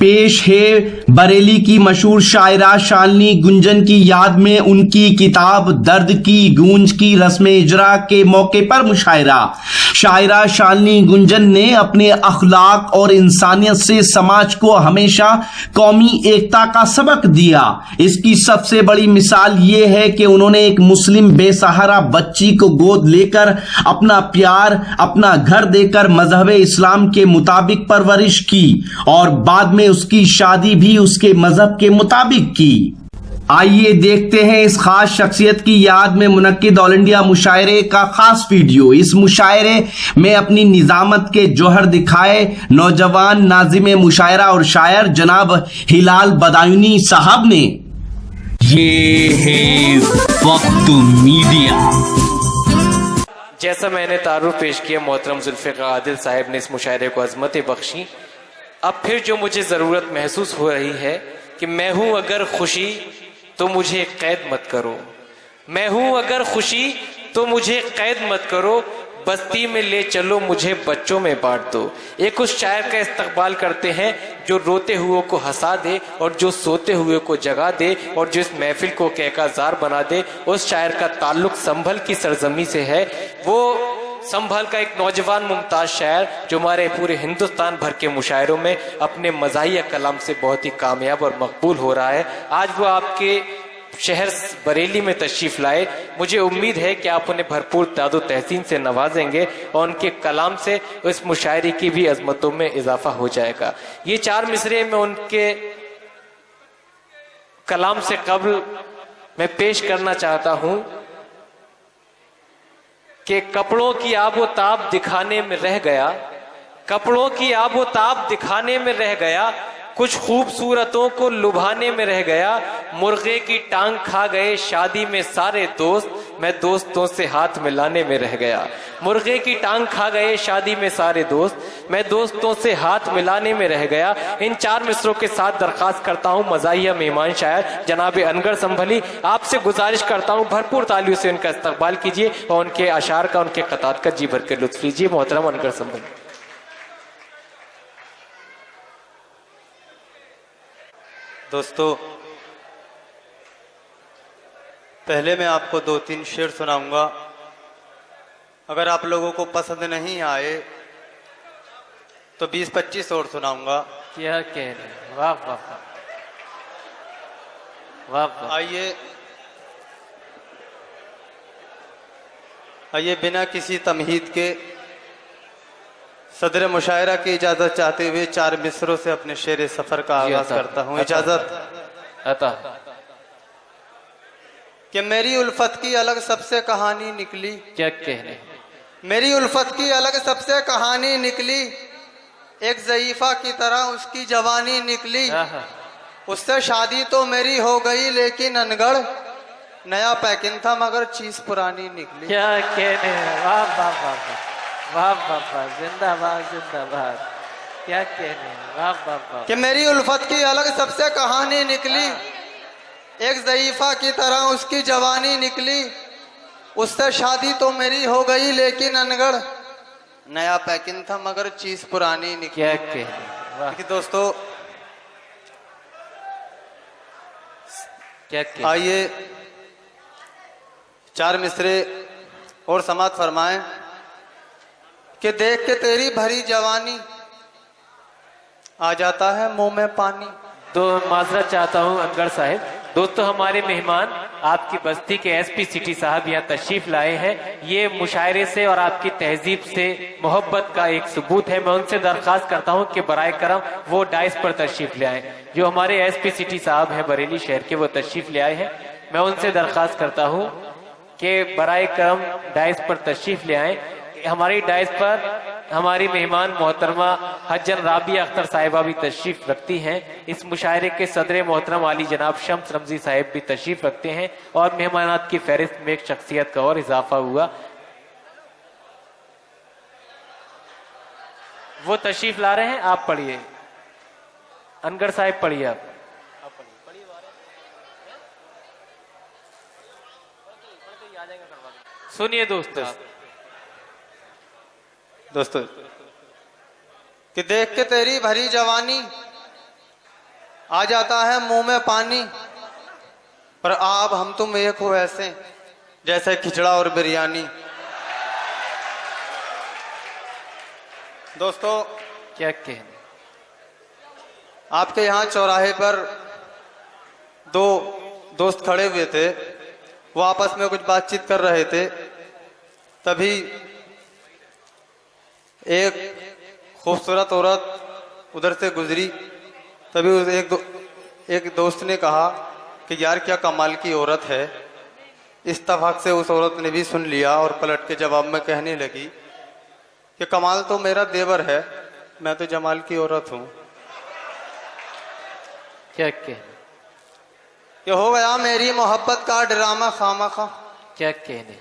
पेश है बरेली की मशहूर शायरा शालिनी गुंजन की याद में उनकी किताब दर्द की गूंज की रस्म इजरा के मौके पर मुशायरा। शायरा शालिनी गुंजन ने अपने अखलाक और इंसानियत से समाज को हमेशा कौमी एकता का सबक दिया। इसकी सबसे बड़ी मिसाल ये है कि उन्होंने एक मुस्लिम बेसहारा बच्ची को गोद लेकर अपना प्यार, अपना घर देकर मजहब इस्लाम के मुताबिक परवरिश की और बाद में उसकी शादी भी उसके मजहब के मुताबिक की। आइए देखते हैं इस खास शख्सियत की याद में मुनक्किद ऑल इंडिया मुशायरे का खास वीडियो। इस मुशायरे में अपनी निजामत के जौहर दिखाए नौजवान नाजिम मुशायरा और शायर जनाब हिलाल बदायूनी साहब ने। ये है वक्त मीडिया। जैसा मैंने तारुफ पेश किया, मोहतरम जुल्फ़िकार आदिल साहब ने इस मुशायरे को अजमत बख्शी। अब फिर जो मुझे ज़रूरत महसूस हो रही है कि मैं हूँ अगर खुशी तो मुझे कैद मत करो, मैं हूँ अगर खुशी तो मुझे कैद मत करो, बस्ती में ले चलो मुझे बच्चों में बांट दो। एक उस शायर का इस्तकबाल करते हैं जो रोते हुए को हंसा दे और जो सोते हुए को जगा दे और जो इस महफिल को कहकाजार बना दे। उस शायर का ताल्लुक संभल की सरजमी से है। वो संभल का एक नौजवान मुमताज शायर जो हमारे पूरे हिंदुस्तान भर के मुशायरों में अपने मज़ाहिया कलाम से बहुत ही कामयाब और मकबूल हो रहा है। आज वो आपके शहर बरेली में तशरीफ लाए। मुझे उम्मीद है कि आप उन्हें भरपूर तादो तहसीन से नवाजेंगे और उनके कलाम से उस मुशायरे की भी अजमतों में इजाफा हो जाएगा। ये चार मिसरे में उनके कलाम से कबल मैं पेश करना चाहता हूं कि कपड़ों की आबो ताब दिखाने में रह गया, कपड़ों की आबो ताब दिखाने में रह गया, कुछ खूबसूरतों को लुभाने में रह गया, मुर्गे की टांग खा गए शादी में सारे दोस्त, मैं दोस्तों से हाथ मिलाने में रह गया। मुर्गे की टांग खा गए शादी में सारे दोस्त, मैं दोस्तों से हाथ मिलाने में रह गया। इन चार मिसरों के साथ दरखास्त करता हूँ मज़ाहिया मेहमान शायर जनाब अनगर संभली, आपसे गुजारिश करता हूँ भरपूर तालियों से उनका इस्तकबाल कीजिए और उनके अशार का, उनके क़तात का जी भर के लुत्फ़ लीजिए। मोहतरम अनगर संभली। दोस्तों, पहले मैं आपको 2-3 शेर सुनाऊंगा। अगर आप लोगों को पसंद नहीं आए तो 20-25 और सुनाऊंगा। क्या कह रहे हैं, वाह वाह वाह वाह। आइए बिना किसी तमहीद के सदर मुशायरा की इजाजत चाहते हुए 4 मिसरों से अपने शेर सफर का आगाज करता हूँ। इजाजत अता। कि मेरी उल्फत की अलग सबसे कहानी निकली। क्या कह रहे हैं, मेरी उल्फत की अलग सबसे कहानी निकली, एक ज़ईफा की तरह उसकी जवानी निकली, उससे शादी तो मेरी हो गई लेकिन अनगढ़ नया पैकिंग था मगर चीज पुरानी निकली। क्या कहने, वाह वाह वाह वाह वाह वाह, जिंदाबाद जिंदाबाद। क्या कहने, वाह वाह वाह। कि मेरी उल्फत की अलग सबसे कहानी निकली, एक ज़ईफा की तरह उसकी जवानी निकली, उससे शादी तो मेरी हो गई लेकिन अनगढ़ नया पैकिंग था मगर चीज पुरानी निकली। क्या कहने, देखिए दोस्तों, क्या कहने। आइए 4 मिसरे और समात फरमाएं कि देख के तेरी भरी जवानी आ जाता है मुंह में पानी। तो माजरत चाहता हूँ अनगर साहब। दोस्तों, हमारे मेहमान आपकी बस्ती के एसपी सिटी साहब यहाँ तशरीफ लाए हैं। ये मुशायरे से और आपकी तहजीब से मोहब्बत का एक सबूत है। मैं उनसे दरख्वास्त करता हूँ कि बराए करम वो डाइस पर तशरीफ ले आए। जो हमारे एसपी सिटी साहब हैं बरेली शहर के, वो तशरीफ ले आए हैं। मैं उनसे दरख्वास्त करता हूँ कि बराए करम डाइस पर तशरीफ ले आए। हमारी डाइस पर हमारी मेहमान मोहतरमा हजन राबिया अख्तर साहिबा भी तशरीफ रखती हैं। इस मुशायरे के सदर मोहतरम आली जनाब शम्स रमजी साहिब भी तशरीफ रखते हैं और मेहमानात की फहरिस्त में एक शख्सियत का और इजाफा हुआ। वो तशरीफ ला रहे हैं, आप पढ़िए। अनगर साहिब पढ़िए आप। सुनिए दोस्तों कि देख के तेरी भरी जवानी आ जाता है मुंह में पानी, पर आप हम तुम एक हो ऐसे जैसे खिचड़ा और बिरयानी। दोस्तों, क्या कहने। आपके यहाँ चौराहे पर दो दोस्त खड़े हुए थे, वो आपस में कुछ बातचीत कर रहे थे। तभी एक खूबसूरत औरत उधर से गुजरी। तभी एक दोस्त ने कहा कि यार क्या कमाल की औरत है। इत्तफाक से उस औरत ने भी सुन लिया और पलट के जवाब में कहने लगी कि कमाल तो मेरा देवर है, मैं तो जमाल की औरत हूँ। क्या कहने। कि हो गया मेरी मोहब्बत का ड्रामा खामखा, क्या कहने।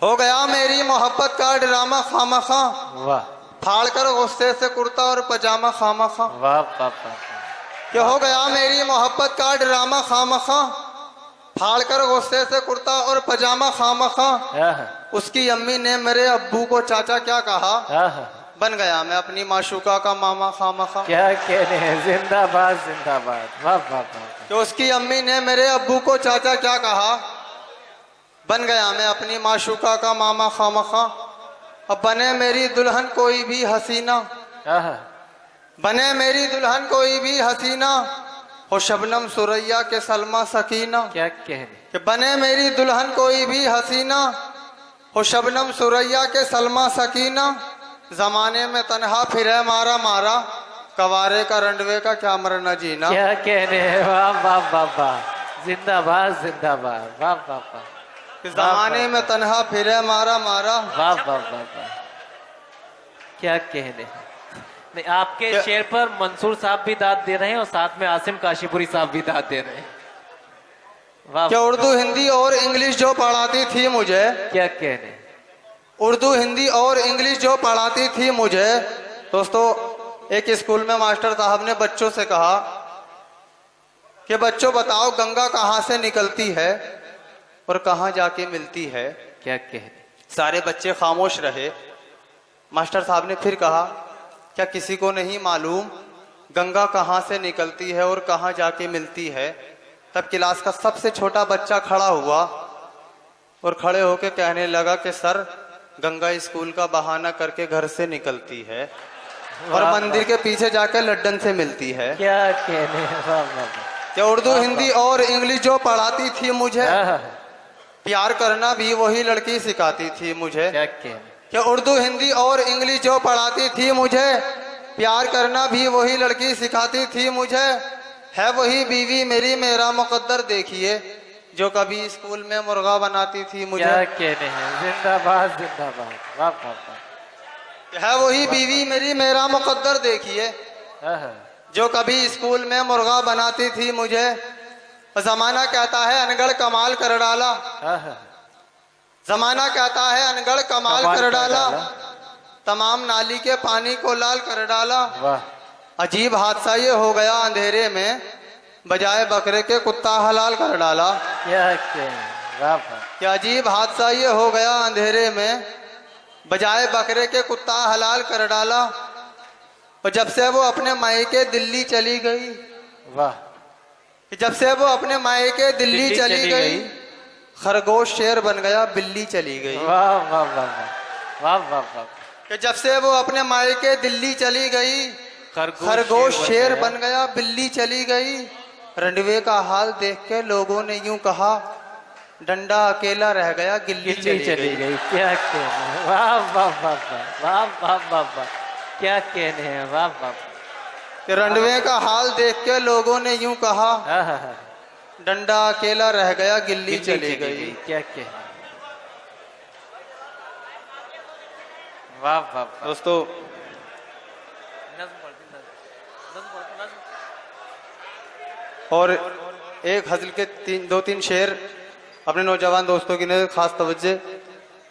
हो गया मेरी मोहब्बत का ड्रामा खामखा, वाह फाड़ कर गुस्से से कुर्ता और पजामा खामखा। वाह पापा। कि हो गया मेरी मोहब्बत का ड्रामा खामखा, फाड़ कर गुस्से से कुर्ता और पजामा खामखा। उसकी अम्मी ने मेरे अब्बू को चाचा क्या कहा, बन गया मैं अपनी माशूका का मामा खामखा। क्या कहने हैं। जिंदाबाद जिंदाबाद। वाह वाह वाह। कि उसकी अम्मी ने मेरे अब्बू को चाचा क्या कहा, बन गया मैं अपनी माशूका का मामा खामखा। अब बने मेरी दुल्हन कोई भी हसीना, बने मेरी दुल्हन कोई भी हसीना, हो शबनम सुरैया के सलमा सकीना। क्या कहने। कि बने मेरी दुल्हन कोई भी हसीना, हो शबनम सुरैया के सलमा सकीना। जमाने में तन्हा फिरे मारा मारा, कवारे का रंडवे का क्या मरना जीना। क्या कहने हैं। वाह वाह वाह वाह। जिंदाबाद जिंदाबाद। वाह वाह वाह। कि जमाने में तन्हा फिरे मारा मारा। वाह वाह वाह वाह। क्या कहने हैं। नहीं, आपके शेर पर मंसूर साहब भी दाद दे रहे हैं और साथ में आसिम काशीपुरी साहब भी दाद दे रहे हैं। वाह। क्या उर्दू हिंदी और इंग्लिश जो पढ़ाती थी मुझे, क्या कहने। उर्दू हिंदी और इंग्लिश जो पढ़ाती थी मुझे। दोस्तों, एक स्कूल में मास्टर साहब ने बच्चों से कहा कि बच्चों बताओ गंगा कहाँ से निकलती है और कहाँ जाके मिलती है। क्या कहने। सारे बच्चे खामोश रहे। मास्टर साहब ने फिर कहा, क्या किसी को नहीं मालूम गंगा कहाँ से निकलती है और कहाँ जाके मिलती है। तब क्लास का सबसे छोटा बच्चा खड़ा हुआ और खड़े होकर कहने लगा कि सर, गंगा स्कूल का बहाना करके घर से निकलती है और मंदिर के पीछे जाकर लड्डन से मिलती है। क्या कहने। वाह वाह वाह। क्या उर्दू हिंदी और इंग्लिश जो पढ़ाती थी मुझे, प्यार करना भी वही लड़की सिखाती थी मुझे। क्या कहने। क्या उर्दू हिंदी और इंग्लिश जो पढ़ाती थी मुझे, प्यार करना भी वही लड़की सिखाती थी मुझे। है वही बीवी मेरी मेरा मुकद्दर देखिए, जो कभी स्कूल में मुर्गा बनाती थी मुझे। क्या कहने हैं। जिंदाबाद जिंदाबाद। वाह वाह वाह। है वही बीवी मेरी मेरा मुकद्दर देखिए, जो कभी स्कूल में मुर्गा बनाती थी मुझे। जमाना कहता है अनगढ़ कमाल कर डाला, जमाना कहता है अनगढ़ कमाल कर डाला, तमाम नाली के पानी को लाल कर डाला। अजीब हादसा ये हो गया अंधेरे में, बजाय बकरे के कुत्ता हलाल कर डाला। क्या अजीब हादसा ये हो गया अंधेरे में, बजाय बकरे के कुत्ता हलाल कर डाला। और जब से वो अपने मायके दिल्ली चली गई, वाह। जब से वो अपने मायके दिल्ली चली गई, खरगोश शेर बन गया बिल्ली चली गई। वाह वाह वाह वाह वाह वाह। कि जब से वो अपने मायके दिल्ली चली गई, खरगोश शेर बन गया बिल्ली चली गई। रंडवे का हाल देख के लोगों ने यूं कहा, डंडा अकेला रह गया गिल्ली चली गई। क्या कहने। वाह वाह वाह वाह वाह वाह वाह। क्या कहने हैं। वाह वाह। कि रंडवे का हाल देख के लोगों ने यूं कहा, डंडा अकेला रह गया गिल्ली चली गई। क्या कहने। वाह वाह। दोस्तों, और एक हज़ल के दो तीन शेर अपने नौजवान दोस्तों की ने खास तवज्जो।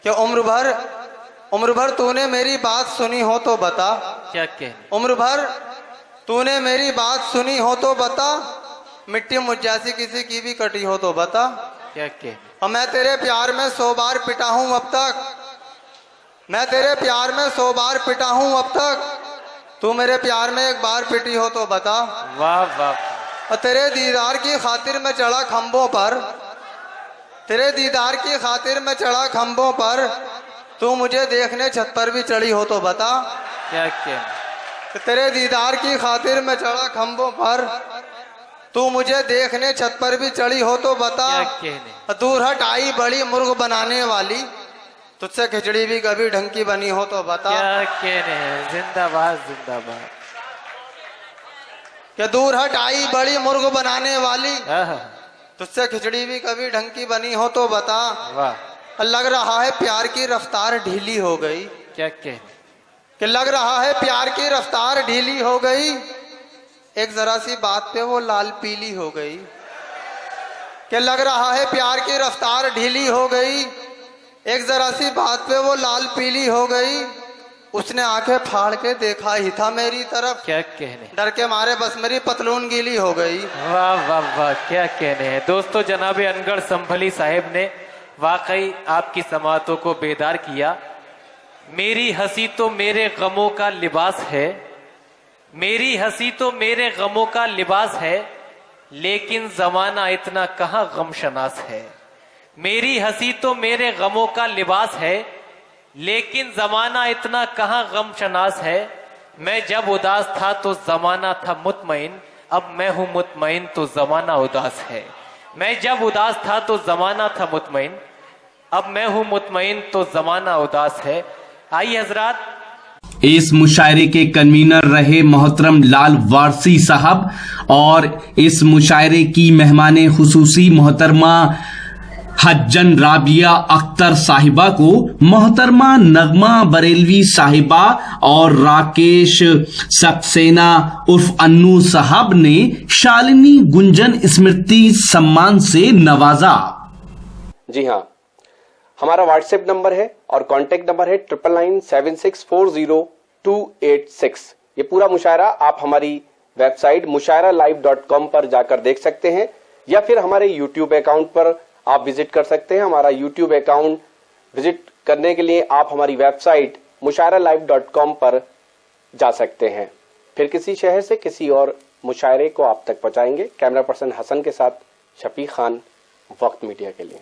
क्या उम्र भर तूने मेरी बात सुनी हो तो बता। क्या कहने। उम्र भर तूने मेरी बात सुनी हो तो बता, मिट्टी मुझ जैसी किसी की भी कटी हो तो बता। क्या कहने। और मैं तेरे प्यार में 100 बार पिटा हूं अब तक, मैं तेरे प्यार में 100 बार पिटा हूं अब तक, तू मेरे प्यार में एक बार पिटी हो तो बता। वाह वाह। और तेरे दीदार की खातिर मैं चढ़ा खंभों पर, तेरे दीदार की खातिर मैं चढ़ा खंभों पर, तू मुझे देखने छत पर भी चढ़ी हो तो बता। क्या कहने, कि तेरे दीदार की खातिर मैं चढ़ा खंभों पर, तू मुझे देखने छत पर भी चढ़ी हो तो बता। क्या कहने, दूर हट आई बड़ी मुर्ग बनाने वाली, तुझसे खिचड़ी भी कभी ढंग की बनी हो तो बता। क्या कहने, जिंदाबाद जिंदाबाद। कि दूर हट आई बड़ी मुर्ग बनाने वाली, आहा, तुझसे खिचड़ी भी कभी ढंग की बनी हो तो बता। वाह। लग रहा है प्यार की रफ्तार ढीली हो गई, क्या कहने, कि लग रहा है प्यार की रफ्तार ढीली हो गई, एक जरा सी बात पे वो लाल पीली हो गई। कि लग रहा है प्यार की रफ्तार ढीली हो गई, एक जरा सी बात पे वो लाल पीली हो गई। उसने आंखें फाड़ के देखा ही था मेरी तरफ, क्या कहने, डर के मारे बस मेरी पतलून गीली हो गई। वाह वाह वाह, क्या कहने हैं दोस्तों। जनाब अनगढ़ संभली साहिब ने वाकई आपकी समातों को बेदार किया। मेरी हंसी तो मेरे गमों का लिबास है, मेरी हंसी तो मेरे गमों का लिबास है, लेकिन जमाना इतना कहाँ गमशनास है। मेरी हंसी तो मेरे गमों का लिबास है, लेकिन जमाना इतना कहाँ गमशनास है। मैं जब उदास था तो जमाना था मुतमईन, अब मैं हूं मुतमईन तो जमाना उदास है। मैं जब उदास था तो जमाना था मुतमईन, अब मैं हूं मुतमईन तो जमाना उदास है। आइए हजरात। इस मुशायरे के कन्वीनर रहे मोहतरम लाल वारसी साहब और इस मुशायरे की मेहमान खुसूसी मोहतरमा हज्जन राबिया अख्तर साहिबा को मोहतरमा नगमा बरेलवी साहिबा और राकेश सक्सेना उर्फ अन्नू साहब ने शालिनी गुंजन स्मृति सम्मान से नवाजा। जी हाँ, हमारा व्हाट्सएप नंबर है और कांटेक्ट नंबर है 9997640286। ये पूरा मुशायरा आप हमारी वेबसाइट mushairalive.com पर जाकर देख सकते हैं या फिर हमारे यूट्यूब अकाउंट पर आप विजिट कर सकते हैं। हमारा यूट्यूब अकाउंट विजिट करने के लिए आप हमारी वेबसाइट mushairalive.com पर जा सकते हैं। फिर किसी शहर से किसी और मुशायरे को आप तक पहुंचाएंगे। कैमरा पर्सन हसन के साथ शफीक खान, वक्त मीडिया के लिए।